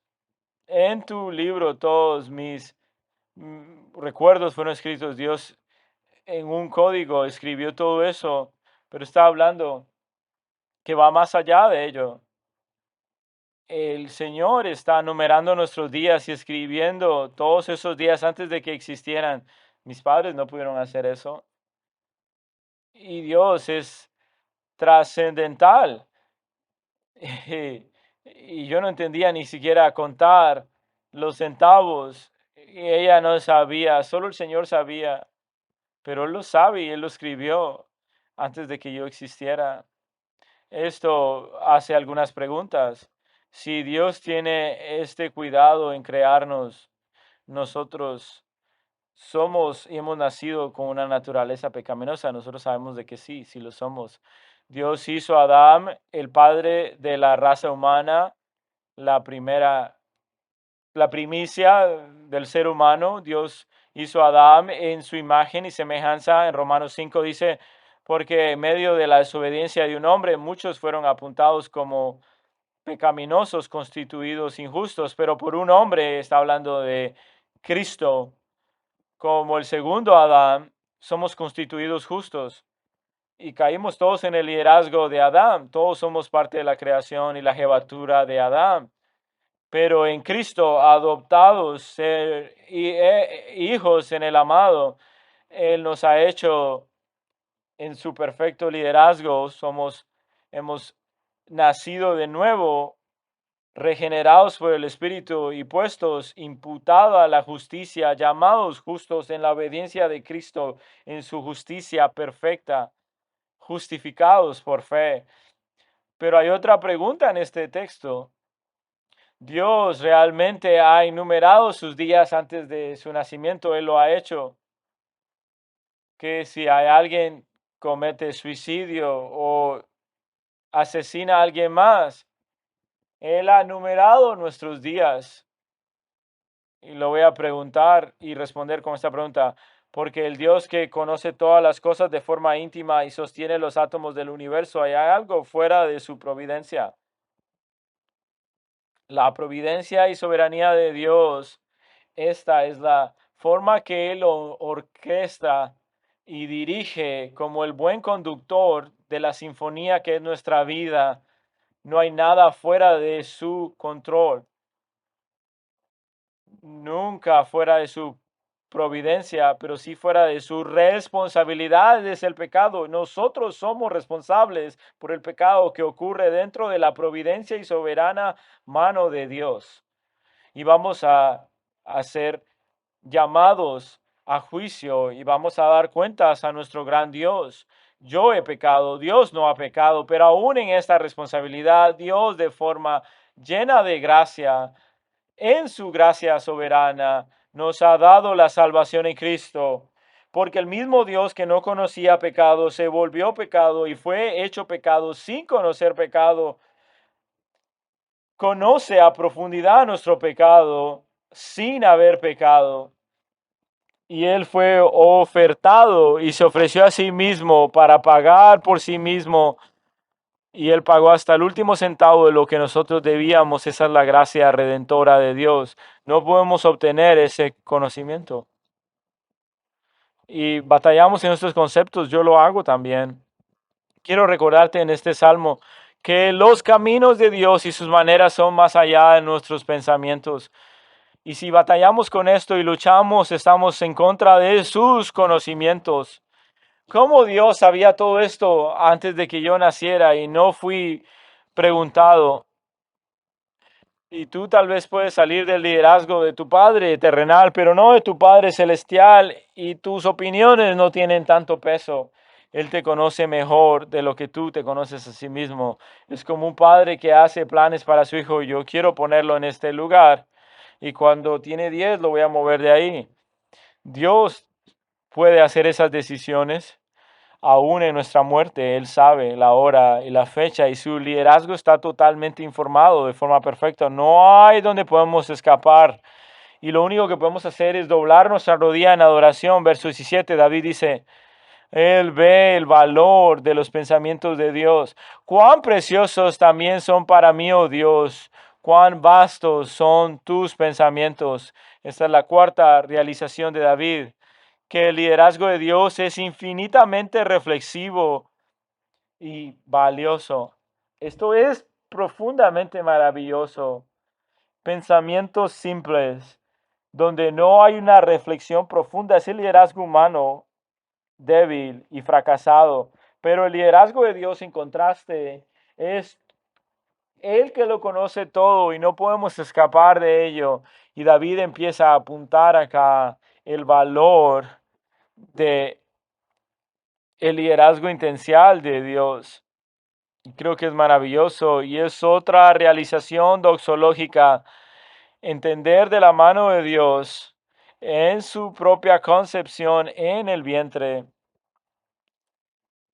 en tu libro todos mis recuerdos fueron escritos. Dios en un código escribió todo eso, pero está hablando que va más allá de ello. El Señor está numerando nuestros días y escribiendo todos esos días antes de que existieran. Mis padres no pudieron hacer eso. Y Dios es trascendental. Y yo no entendía ni siquiera contar los centavos. Y ella no sabía, solo el Señor sabía. Pero Él lo sabe y Él lo escribió antes de que yo existiera. Esto hace algunas preguntas. Si Dios tiene este cuidado en crearnos, nosotros somos y hemos nacido con una naturaleza pecaminosa. Nosotros sabemos de que sí, sí lo somos. Dios hizo a Adán, el padre de la raza humana, la primera, la primicia del ser humano. Dios hizo a Adán en su imagen y semejanza. En Romanos 5 dice, porque en medio de la desobediencia de un hombre, muchos fueron apuntados como pecaminosos, constituidos injustos, pero por un hombre, está hablando de Cristo, como el segundo Adán, somos constituidos justos. Y caímos todos en el liderazgo de Adán. Todos somos parte de la creación y la jefatura de Adán. Pero en Cristo, adoptados, ser hijos en el amado, Él nos ha hecho en su perfecto liderazgo. Hemos nacido de nuevo, regenerados por el Espíritu y puestos, imputada la justicia, llamados justos en la obediencia de Cristo, en su justicia perfecta, justificados por fe. Pero hay otra pregunta en este texto. ¿Dios realmente ha enumerado sus días antes de su nacimiento? Él lo ha hecho. Que si hay alguien comete suicidio o asesina a alguien más, Él ha numerado nuestros días. Y lo voy a preguntar y responder con esta pregunta. Porque el Dios que conoce todas las cosas de forma íntima y sostiene los átomos del universo, ¿hay algo fuera de su providencia? La providencia y soberanía de Dios, esta es la forma que Él orquesta y dirige como el buen conductor de la sinfonía que es nuestra vida. No hay nada fuera de su control, nunca fuera de su providencia, pero sí fuera de su responsabilidad es el pecado. Nosotros somos responsables por el pecado que ocurre dentro de la providencia y soberana mano de Dios. Y vamos a ser llamados a juicio y vamos a dar cuentas a nuestro gran Dios. Yo he pecado, Dios no ha pecado, pero aún en esta responsabilidad, Dios de forma llena de gracia, en su gracia soberana, nos ha dado la salvación en Cristo. Porque el mismo Dios que no conocía pecado se volvió pecado y fue hecho pecado sin conocer pecado, conoce a profundidad nuestro pecado sin haber pecado. Y Él fue ofertado y se ofreció a sí mismo para pagar por sí mismo. Y Él pagó hasta el último centavo de lo que nosotros debíamos. Esa es la gracia redentora de Dios. No podemos obtener ese conocimiento. Y batallamos en estos conceptos. Yo lo hago también. Quiero recordarte en este salmo que los caminos de Dios y sus maneras son más allá de nuestros pensamientos. Y si batallamos con esto y luchamos, estamos en contra de sus conocimientos. ¿Cómo Dios sabía todo esto antes de que yo naciera y no fui preguntado? Y tú tal vez puedes salir del liderazgo de tu Padre terrenal, pero no de tu Padre celestial, y tus opiniones no tienen tanto peso. Él te conoce mejor de lo que tú te conoces a sí mismo. Es como un padre que hace planes para su hijo. Yo quiero ponerlo en este lugar y cuando tiene 10 lo voy a mover de ahí. Dios puede hacer esas decisiones. aún en nuestra muerte, Él sabe la hora y la fecha y su liderazgo está totalmente informado de forma perfecta. No hay donde podemos escapar. Y lo único que podemos hacer es doblar nuestra rodilla en adoración. Verso 17, David dice, Él ve el valor de los pensamientos de Dios. Cuán preciosos también son para mí, oh Dios. Cuán vastos son tus pensamientos. Esta es la cuarta realización de David, que el liderazgo de Dios es infinitamente reflexivo y valioso. Esto es profundamente maravilloso. Pensamientos simples, donde no hay una reflexión profunda, es el liderazgo humano débil y fracasado. Pero el liderazgo de Dios, en contraste, es Él que lo conoce todo y no podemos escapar de ello. Y David empieza a apuntar acá el valor de el liderazgo intencional de Dios. Y creo que es maravilloso y es otra realización doxológica, entender de la mano de Dios en su propia concepción en el vientre,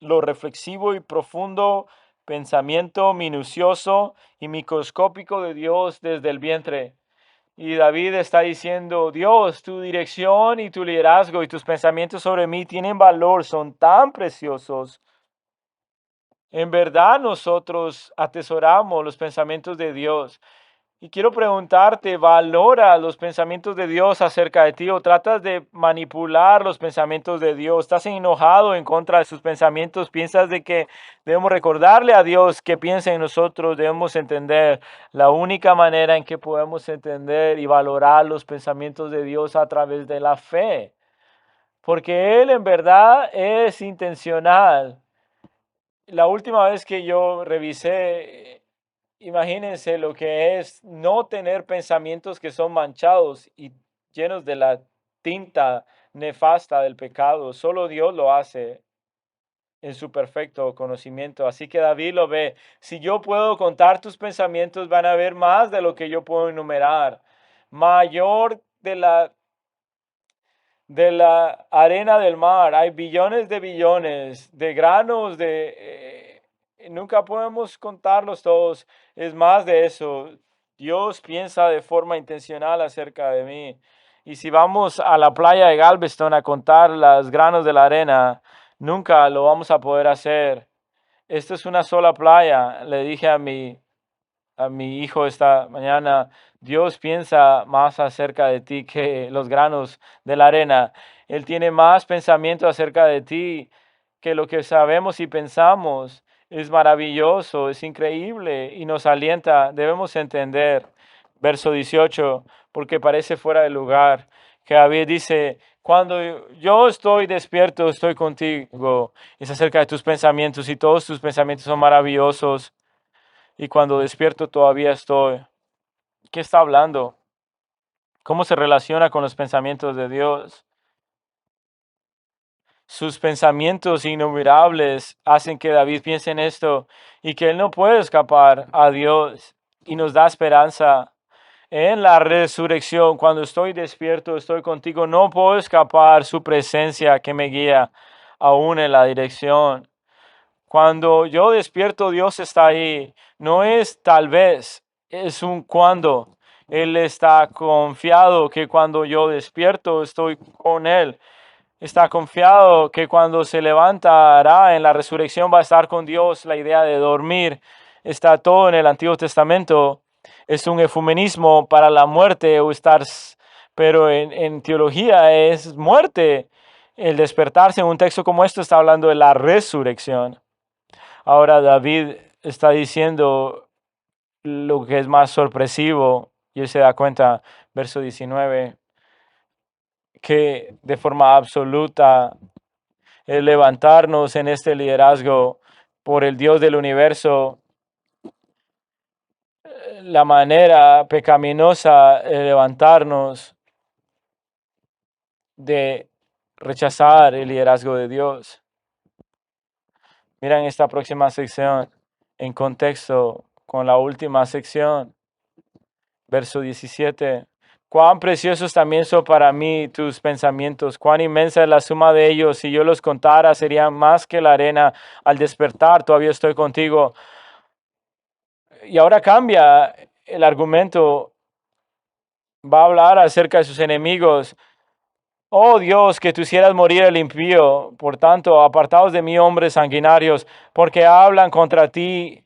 lo reflexivo y profundo pensamiento minucioso y microscópico de Dios desde el vientre. Y David está diciendo, Dios, tu dirección y tu liderazgo y tus pensamientos sobre mí tienen valor, son tan preciosos. En verdad nosotros atesoramos los pensamientos de Dios. Y quiero preguntarte, ¿valora los pensamientos de Dios acerca de ti o tratas de manipular los pensamientos de Dios? ¿Estás enojado en contra de sus pensamientos? ¿Piensas de que debemos recordarle a Dios que piensa en nosotros? Debemos entender la única manera en que podemos entender y valorar los pensamientos de Dios a través de la fe. Porque Él en verdad es intencional. La última vez que yo revisé, imagínense lo que es no tener pensamientos que son manchados y llenos de la tinta nefasta del pecado. Solo Dios lo hace en su perfecto conocimiento. Así que David lo ve. Si yo puedo contar tus pensamientos, van a haber más de lo que yo puedo enumerar. Mayor de la arena del mar. Hay billones de granos nunca podemos contarlos todos. Es más de eso. Dios piensa de forma intencional acerca de mí. Y si vamos a la playa de Galveston a contar los granos de la arena, nunca lo vamos a poder hacer. Esta es una sola playa. Le dije a mi hijo esta mañana, Dios piensa más acerca de ti que los granos de la arena. Él tiene más pensamiento acerca de ti que lo que sabemos y pensamos. Es maravilloso, es increíble y nos alienta. Debemos entender, verso 18, porque parece fuera de lugar, que David dice, cuando yo estoy despierto, estoy contigo. Es acerca de tus pensamientos y todos tus pensamientos son maravillosos y cuando despierto todavía estoy. ¿Qué está hablando? ¿Cómo se relaciona con los pensamientos de Dios? Sus pensamientos innumerables hacen que David piense en esto y que él no puede escapar a Dios y nos da esperanza. En la resurrección, cuando estoy despierto, estoy contigo, no puedo escapar su presencia que me guía aún en la dirección. Cuando yo despierto, Dios está ahí. No es tal vez, es un cuando. Él está confiado que cuando yo despierto estoy con Él. Está confiado que cuando se levantará en la resurrección va a estar con Dios. La idea de dormir está todo en el Antiguo Testamento. Es un eufemismo para la muerte o estar, pero en teología es muerte. El despertarse en un texto como esto está hablando de la resurrección. Ahora David está diciendo lo que es más sorpresivo y él se da cuenta, verso 19, que de forma absoluta el levantarnos en este liderazgo por el Dios del universo, la manera pecaminosa de levantarnos, de rechazar el liderazgo de Dios. Miren esta próxima sección en contexto con la última sección. Verso 17. Cuán preciosos también son para mí tus pensamientos, cuán inmensa es la suma de ellos. Si yo los contara, serían más que la arena. Al despertar, todavía estoy contigo. Y ahora cambia el argumento. Va a hablar acerca de sus enemigos. Oh Dios, que tú hicieras morir el impío. Por tanto, apartaos de mí, hombres sanguinarios, porque hablan contra ti.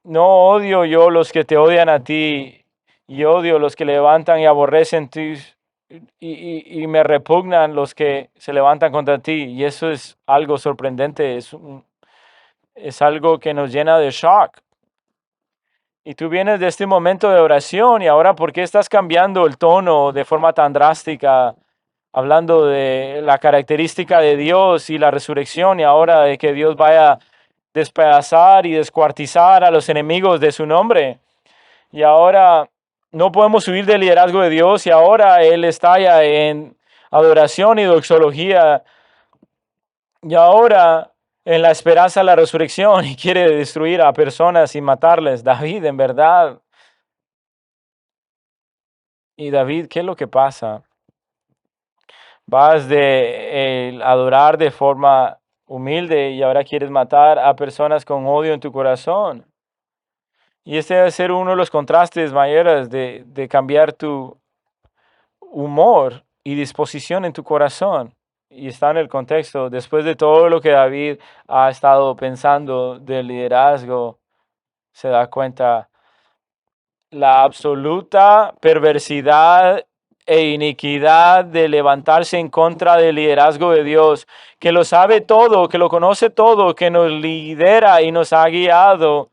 No odio yo los que te odian a ti, y odio los que levantan y aborrecen ti, y me repugnan los que se levantan contra ti. Y eso es algo sorprendente, es algo que nos llena de shock. Y tú vienes de este momento de oración y ahora, ¿por qué estás cambiando el tono de forma tan drástica? Hablando de la característica de Dios y la resurrección, y ahora de que Dios vaya a despedazar y descuartizar a los enemigos de su nombre. Y ahora no podemos huir del liderazgo de Dios, y ahora Él estalla en adoración y doxología, y ahora en la esperanza de la resurrección, y quiere destruir a personas y matarles. David, en verdad. Y David, ¿qué es lo que pasa? Vas de adorar de forma humilde y ahora quieres matar a personas con odio en tu corazón. Y este debe ser uno de los contrastes mayores de cambiar tu humor y disposición en tu corazón. Y está en el contexto, después de todo lo que David ha estado pensando del liderazgo, se da cuenta la absoluta perversidad e iniquidad de levantarse en contra del liderazgo de Dios, que lo sabe todo, que lo conoce todo, que nos lidera y nos ha guiado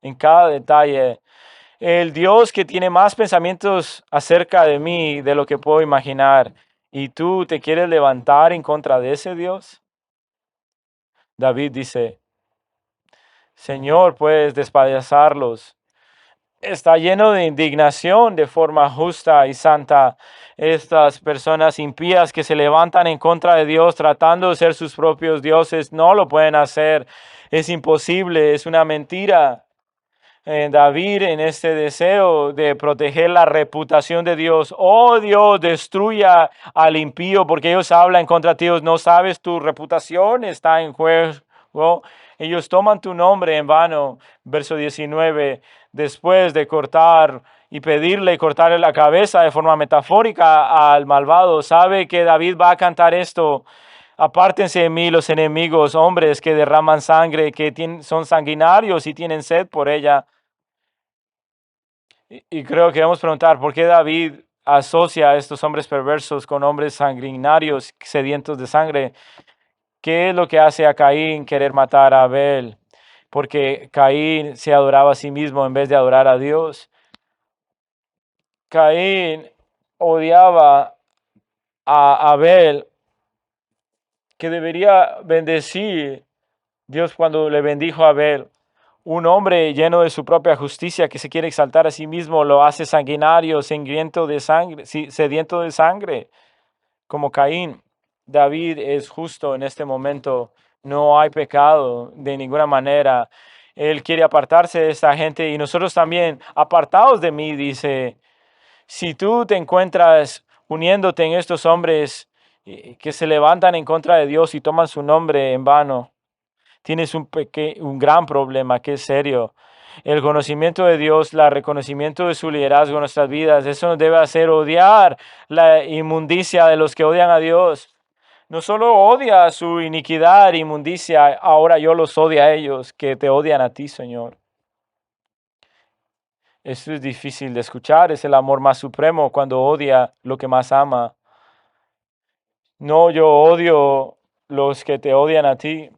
en cada detalle. El Dios que tiene más pensamientos acerca de mí de lo que puedo imaginar. ¿Y tú te quieres levantar en contra de ese Dios? David dice, Señor, puedes despedazarlos. Está lleno de indignación de forma justa y santa. Estas personas impías que se levantan en contra de Dios tratando de ser sus propios dioses no lo pueden hacer. Es imposible, es una mentira. David en este deseo de proteger la reputación de Dios. Oh Dios, destruya al impío porque ellos hablan contra ti. No sabes, tu reputación está en juego. Ellos toman tu nombre en vano. Verso 19, después de cortar y pedirle cortarle la cabeza de forma metafórica al malvado, sabe que David va a cantar esto. Apártense de mí los enemigos, hombres que derraman sangre, que son sanguinarios y tienen sed por ella. Y creo que debemos preguntar por qué David asocia a estos hombres perversos con hombres sanguinarios, sedientos de sangre. ¿Qué es lo que hace a Caín querer matar a Abel? Porque Caín se adoraba a sí mismo en vez de adorar a Dios. Caín odiaba a Abel, que debería bendecir Dios cuando le bendijo a Abel. Un hombre lleno de su propia justicia que se quiere exaltar a sí mismo lo hace sanguinario, sediento de sangre, sediento de sangre, como Caín. David es justo en este momento. No hay pecado de ninguna manera. Él quiere apartarse de esta gente y nosotros también. Apartaos de mí, dice. Si tú te encuentras uniéndote en estos hombres que se levantan en contra de Dios y toman su nombre en vano, tienes un gran problema que es serio. El conocimiento de Dios, el reconocimiento de su liderazgo en nuestras vidas, eso nos debe hacer odiar la inmundicia de los que odian a Dios. No solo odia su iniquidad e inmundicia, ahora yo los odio a ellos que te odian a ti, Señor. Eso es difícil de escuchar, es el amor más supremo cuando odia lo que más ama. No, yo odio los que te odian a ti.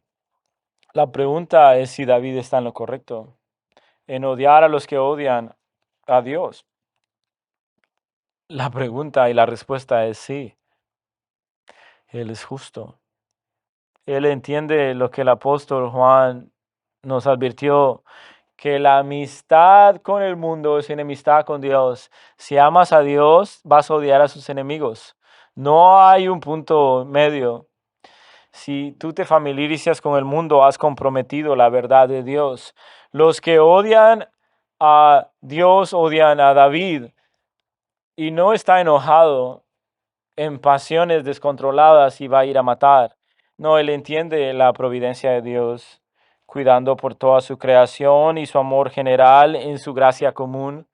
La pregunta es si David está en lo correcto, en odiar a los que odian a Dios. La pregunta y la respuesta es sí. Él es justo. Él entiende lo que el apóstol Juan nos advirtió, que la amistad con el mundo es enemistad con Dios. Si amas a Dios, vas a odiar a sus enemigos. No hay un punto medio. Si tú te familiarizas con el mundo, has comprometido la verdad de Dios. Los que odian a Dios odian a David. y no está enojado en pasiones descontroladas y va a ir a matar. No, él entiende la providencia de Dios, cuidando por toda su creación y su amor general en su gracia común.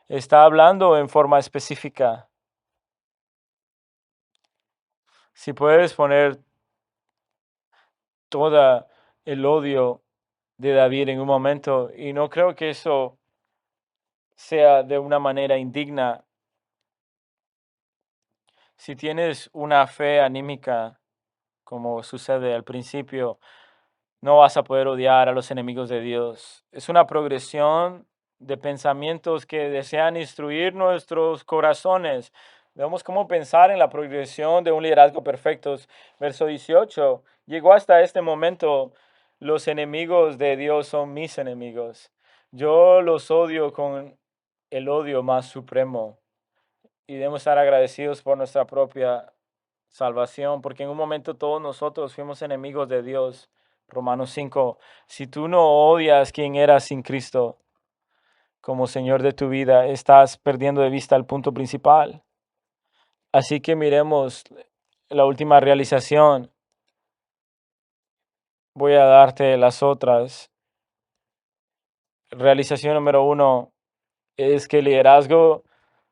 Está hablando en forma específica. Si puedes poner todo el odio de David en un momento, y no creo que eso sea de una manera indigna. Si tienes una fe anímica, como sucede al principio, no vas a poder odiar a los enemigos de Dios. Es una progresión de pensamientos que desean instruir nuestros corazones. Vemos cómo pensar en la progresión de un liderazgo perfecto. Verso 18. Llegó hasta este momento, los enemigos de Dios son mis enemigos. Yo los odio con el odio más supremo y debemos estar agradecidos por nuestra propia salvación, porque en un momento todos nosotros fuimos enemigos de Dios. Romanos 5. Si tú no odias quién eras sin Cristo como Señor de tu vida, estás perdiendo de vista el punto principal. Así que miremos la última realización. Voy a darte las otras. Realización número 1 es que el liderazgo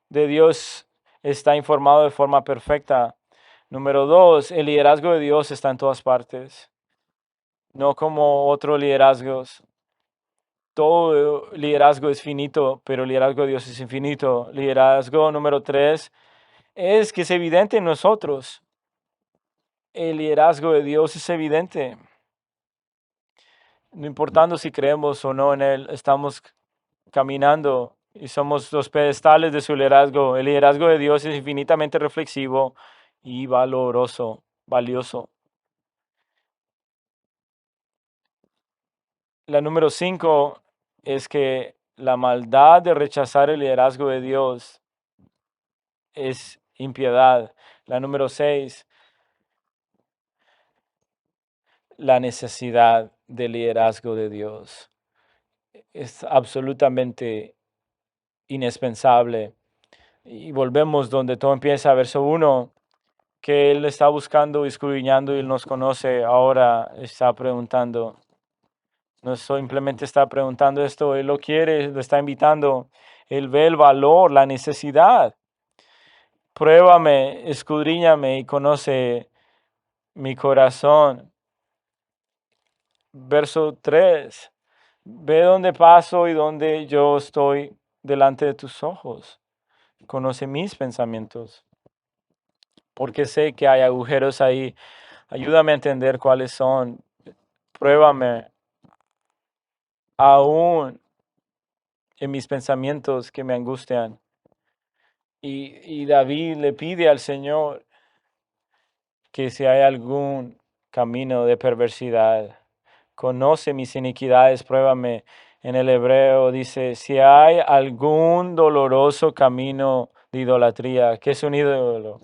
de Dios está informado de forma perfecta. Número 2, el liderazgo de Dios está en todas partes, no como otros liderazgos. Todo liderazgo es finito, pero el liderazgo de Dios es infinito. Liderazgo número 3 es que es evidente en nosotros. El liderazgo de Dios es evidente. No importando si creemos o no en Él, estamos caminando y somos los pedestales de su liderazgo. El liderazgo de Dios es infinitamente reflexivo y valioso. La número 5 es que la maldad de rechazar el liderazgo de Dios es impiedad. La número 6, la necesidad del liderazgo de Dios es absolutamente indispensable. Y volvemos donde todo empieza, verso 1, que Él está buscando, escudriñando y Él nos conoce. Ahora está preguntando, no simplemente está preguntando esto, Él lo quiere, lo está invitando. Él ve el valor, la necesidad. Pruébame, escudriñame y conoce mi corazón. Verso 3. Ve dónde paso y dónde yo estoy delante de tus ojos. Conoce mis pensamientos, porque sé que hay agujeros ahí. Ayúdame a entender cuáles son. Pruébame aún en mis pensamientos que me angustian. Y David le pide al Señor que si hay algún camino de perversidad, conoce mis iniquidades, pruébame. En el hebreo dice, si hay algún doloroso camino de idolatría, ¿qué es un ídolo?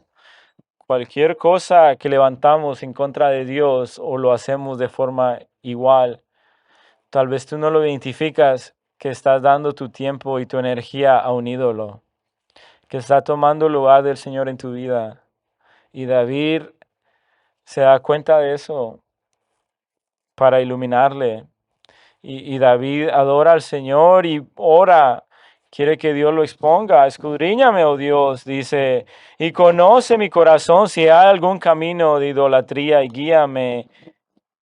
Cualquier cosa que levantamos en contra de Dios o lo hacemos de forma igual, tal vez tú no lo identificas, que estás dando tu tiempo y tu energía a un ídolo, que está tomando el lugar del Señor en tu vida. Y David se da cuenta de eso para iluminarle. Y David adora al Señor y ora. Quiere que Dios lo exponga. Escudriñame, oh Dios, dice, y conoce mi corazón si hay algún camino de idolatría y guíame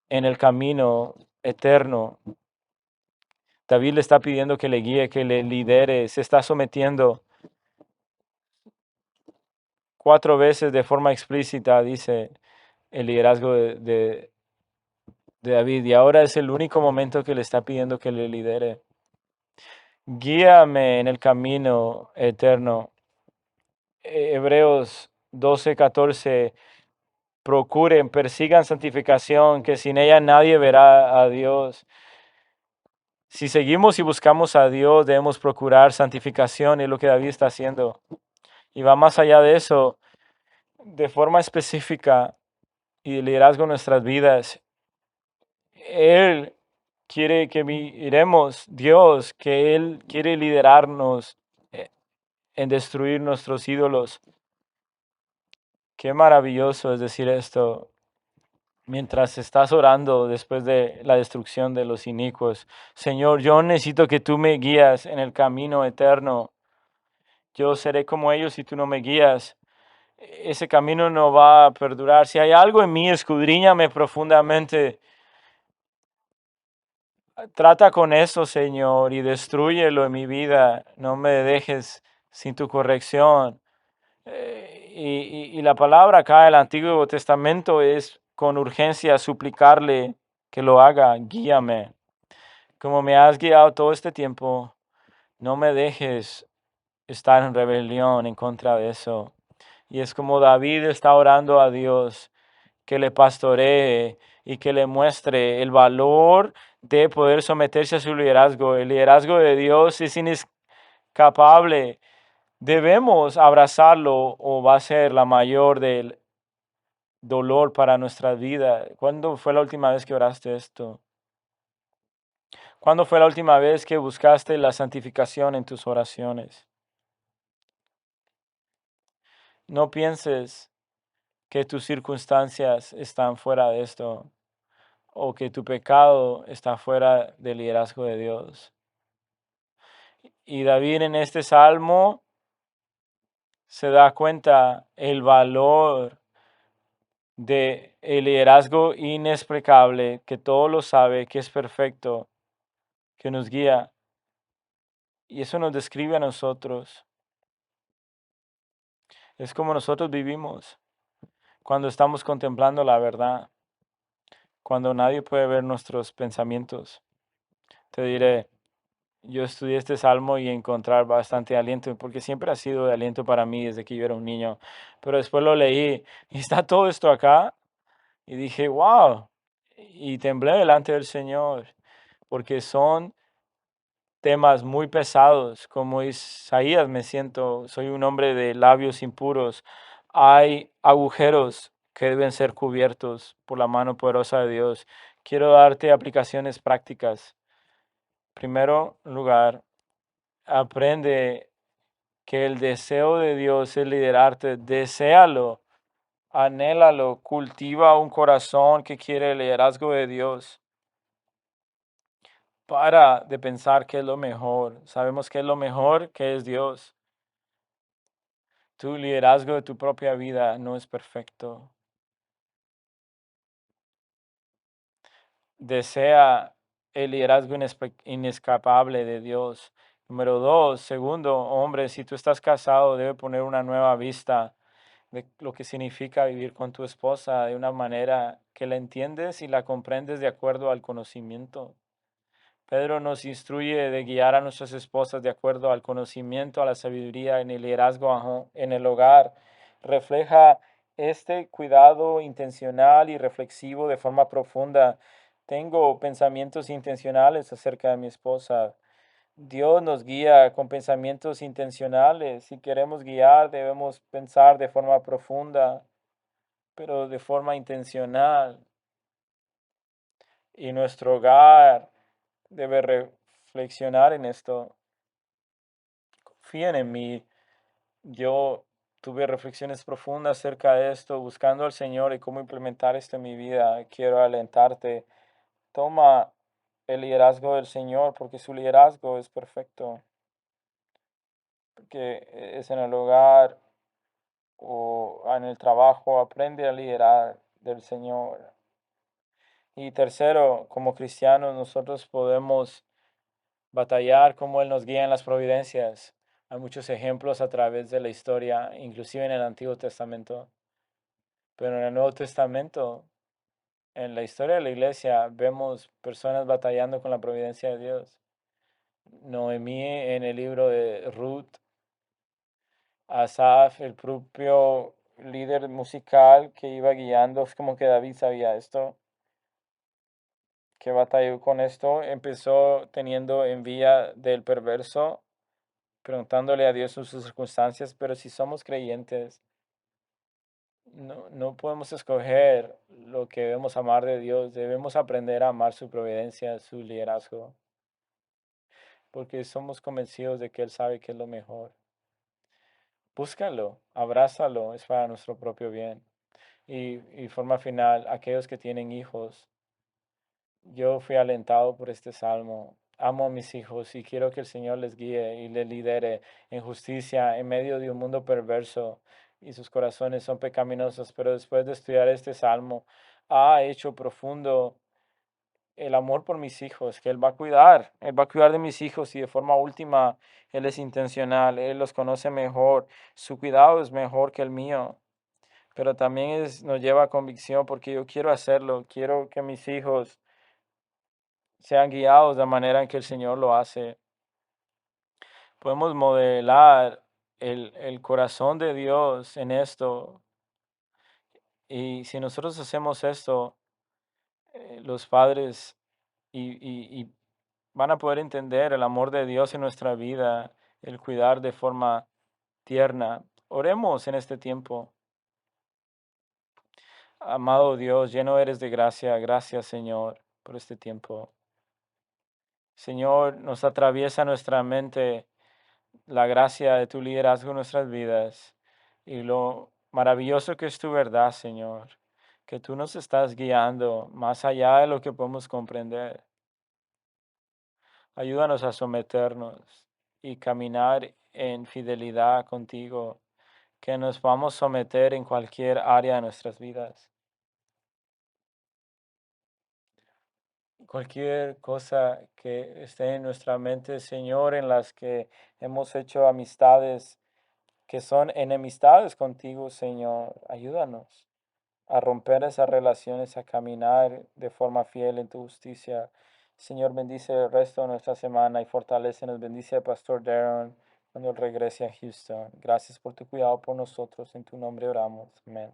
en el camino eterno. David le está pidiendo que le guíe, que le lidere. Se está sometiendo 4 veces de forma explícita, dice el liderazgo de David. Y ahora es el único momento que le está pidiendo que le lidere. Guíame en el camino eterno. Hebreos 12:14. Procuren, persigan santificación, que sin ella nadie verá a Dios. Si seguimos y buscamos a Dios, debemos procurar santificación, es lo que David está haciendo. Y va más allá de eso, de forma específica y de liderazgo en nuestras vidas. Él quiere que miremos Dios, que Él quiere liderarnos en destruir nuestros ídolos. Qué maravilloso es decir esto mientras estás orando después de la destrucción de los inicuos. Señor, yo necesito que tú me guías en el camino eterno. Yo seré como ellos si tú no me guías. Ese camino no va a perdurar. Si hay algo en mí, escudriñame profundamente. Trata con eso, Señor, y destrúyelo en mi vida. No me dejes sin tu corrección. Y la palabra acá del Antiguo Testamento es con urgencia suplicarle que lo haga. Guíame. Como me has guiado todo este tiempo, no me dejes estar en rebelión en contra de eso. Y es como David está orando a Dios que le pastoree y que le muestre el valor de poder someterse a su liderazgo. El liderazgo de Dios es inescapable. Debemos abrazarlo o va a ser la mayor del dolor para nuestra vida. ¿Cuándo fue la última vez que oraste esto? ¿Cuándo fue la última vez que buscaste la santificación en tus oraciones? No pienses que tus circunstancias están fuera de esto o que tu pecado está fuera del liderazgo de Dios. Y David en este salmo se da cuenta el valor de el liderazgo inexplicable, que todo lo sabe, que es perfecto, que nos guía. Y eso nos describe a nosotros. Es como nosotros vivimos cuando estamos contemplando la verdad, cuando nadie puede ver nuestros pensamientos. Te diré, yo estudié este salmo y encontrar bastante aliento, porque siempre ha sido de aliento para mí desde que yo era un niño. Pero después lo leí y está todo esto acá y dije, wow, y temblé delante del Señor, porque son temas muy pesados, como Isaías me siento, soy un hombre de labios impuros. Hay agujeros que deben ser cubiertos por la mano poderosa de Dios. Quiero darte aplicaciones prácticas. Primero lugar, aprende que el deseo de Dios es liderarte. Deséalo, anhélalo, cultiva un corazón que quiere el liderazgo de Dios. Para de pensar que es lo mejor. Sabemos que es lo mejor, que es Dios. Tu liderazgo de tu propia vida no es perfecto. Desea el liderazgo inescapable de Dios. Número dos, segundo, hombre, si tú estás casado, debe poner una nueva vista de lo que significa vivir con tu esposa de una manera que la entiendes y la comprendes de acuerdo al conocimiento. Pedro nos instruye de guiar a nuestras esposas de acuerdo al conocimiento, a la sabiduría en el liderazgo en el hogar. Refleja este cuidado intencional y reflexivo de forma profunda. Tengo pensamientos intencionales acerca de mi esposa. Dios nos guía con pensamientos intencionales. Si queremos guiar, debemos pensar de forma profunda, pero de forma intencional. Y nuestro hogar debe reflexionar en esto. Confíen en mí. Yo tuve reflexiones profundas acerca de esto, buscando al Señor y cómo implementar esto en mi vida. Quiero alentarte. Toma el liderazgo del Señor porque su liderazgo es perfecto. Porque es en el hogar o en el trabajo. Aprende a liderar del Señor. Y tercero, como cristianos, nosotros podemos batallar como Él nos guía en las providencias. Hay muchos ejemplos a través de la historia, inclusive en el Antiguo Testamento. Pero en el Nuevo Testamento, en la historia de la iglesia, vemos personas batallando con la providencia de Dios. Noemí en el libro de Ruth, Asaf, el propio líder musical que iba guiando, es como que David sabía esto, que batalló con esto, empezó teniendo envidia del perverso, preguntándole a Dios sus circunstancias, pero si somos creyentes, no podemos escoger lo que debemos amar de Dios, debemos aprender a amar su providencia, su liderazgo, porque somos convencidos de que Él sabe que es lo mejor. búscalo, abrázalo, es para nuestro propio bien. Y forma final, aquellos que tienen hijos, yo fui alentado por este salmo. Amo a mis hijos y quiero que el Señor les guíe y les lidere en justicia en medio de un mundo perverso y sus corazones son pecaminosos. Pero después de estudiar este salmo, ha hecho profundo el amor por mis hijos, que Él va a cuidar de mis hijos y de forma última, Él es intencional, Él los conoce mejor, su cuidado es mejor que el mío, pero también nos lleva a convicción porque yo quiero hacerlo, quiero que mis hijos sean guiados de la manera en que el Señor lo hace. Podemos modelar el corazón de Dios en esto y si nosotros hacemos esto, los padres y van a poder entender el amor de Dios en nuestra vida, el cuidar de forma tierna. Oremos en este tiempo. Amado Dios, lleno eres de gracia. Gracias, Señor, por este tiempo. Señor, nos atraviesa nuestra mente la gracia de tu liderazgo en nuestras vidas y lo maravilloso que es tu verdad, Señor, que tú nos estás guiando más allá de lo que podemos comprender. Ayúdanos a someternos y caminar en fidelidad contigo, que nos vamos a someter en cualquier área de nuestras vidas. Cualquier cosa que esté en nuestra mente, Señor, en las que hemos hecho amistades que son enemistades contigo, Señor, ayúdanos a romper esas relaciones, a caminar de forma fiel en tu justicia. Señor, bendice el resto de nuestra semana y fortalécenos. Bendice al Pastor Darren cuando él regrese a Houston. Gracias por tu cuidado por nosotros. En tu nombre oramos. Amén.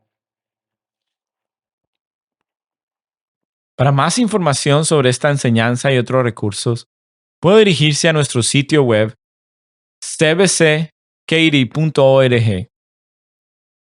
Para más información sobre esta enseñanza y otros recursos, puede dirigirse a nuestro sitio web cbckaty.org